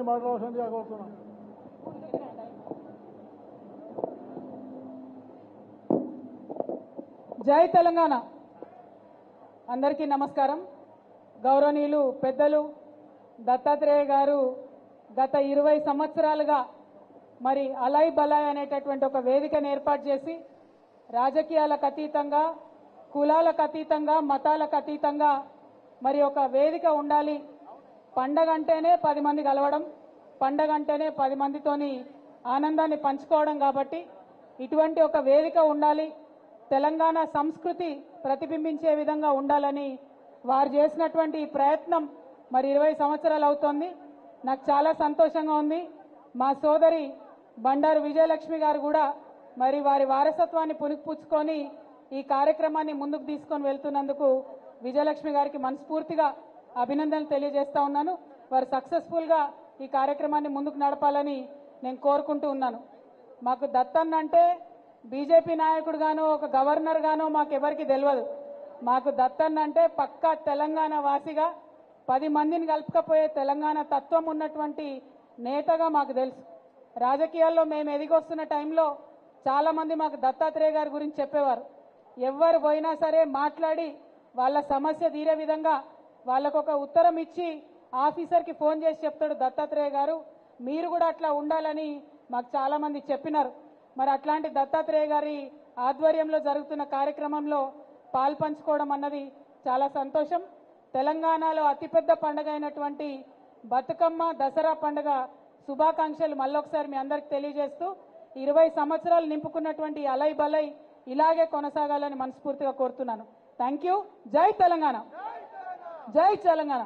మాట్లాడాల్సిందిగా కోరుతున్నాను. జై తెలంగాణ. అందరికీ నమస్కారం. గౌరవనీయులు పెద్దలు దత్తాత్రేయ గారు గత 20 సంవత్సరాలుగా మరి అలాయ్ బలాయ్ అనేటటువంటి ఒక వేదికను ఏర్పాటు చేసి రాజకీయాలకు అతీతంగా, కులాలకు అతీతంగా, మతాలకు అతీతంగా మరి ఒక వేదిక ఉండాలి. పండగ అంటేనే 10 మంది కలవడం, పండగ అంటేనే 10 మందితోని ఆనందాన్ని పంచుకోవడం. కాబట్టి ఇటువంటి ఒక వేదిక ఉండాలి, తెలంగాణ సంస్కృతి ప్రతిబింబించే విధంగా ఉండాలని వారు చేసినటువంటి ఈ ప్రయత్నం మరి 20 సంవత్సరాలు అవుతోంది. నాకు చాలా సంతోషంగా ఉంది. మా సోదరి బండారు విజయలక్ష్మి గారు కూడా మరి వారి వారసత్వాన్ని పుణికిపుచ్చుకొని ఈ కార్యక్రమాన్ని ముందుకు తీసుకొని వెళ్తున్నందుకు విజయలక్ష్మి గారికి మనస్ఫూర్తిగా అభినందనలు తెలియజేస్తా ఉన్నాను. వారు సక్సెస్ఫుల్గా ఈ కార్యక్రమాన్ని ముందుకు నడపాలని నేను కోరుకుంటూ ఉన్నాను. మాకు దత్తన్న అంటే బీజేపీ నాయకుడు గానో ఒక గవర్నర్ గానో మాకెవరికి తెలియదు. మాకు దత్తన్న అంటే పక్కా తెలంగాణ వాసిగా 10 మందిని కలుపుకపోయే తెలంగాణ తత్వం ఉన్నటువంటి నేతగా మాకు తెలుసు. రాజకీయాల్లో మేము ఎదిగొస్తున్న టైంలో చాలా మంది మాకు దత్తాత్రేయ గారి గురించి చెప్పేవారు. ఎవరు పోయినా సరే మాట్లాడి వాళ్ళ సమస్య తీరే విధంగా వాళ్ళకొక ఉత్తరం ఇచ్చి ఆఫీసర్కి ఫోన్ చేసి చెప్తాడు దత్తాత్రేయ గారు, మీరు కూడా అట్లా ఉండాలని మాకు చాలా మంది చెప్పినారు. మరి అట్లాంటి దత్తాత్రేయ గారి ఆధ్వర్యంలో జరుగుతున్న కార్యక్రమంలో పాల్పంచుకోవడం అన్నది చాలా సంతోషం. తెలంగాణలో అతిపెద్ద పండుగ అయినటువంటి బతుకమ్మ, దసరా పండుగ శుభాకాంక్షలు మళ్ళొకసారి మీ అందరికి తెలియజేస్తూ 20 సంవత్సరాలు నింపుకున్నటువంటి అలై బలై ఇలాగే కొనసాగాలని మనస్ఫూర్తిగా కోరుతున్నాను. Thank you. జై తెలంగాణ. జై తెలంగాణ.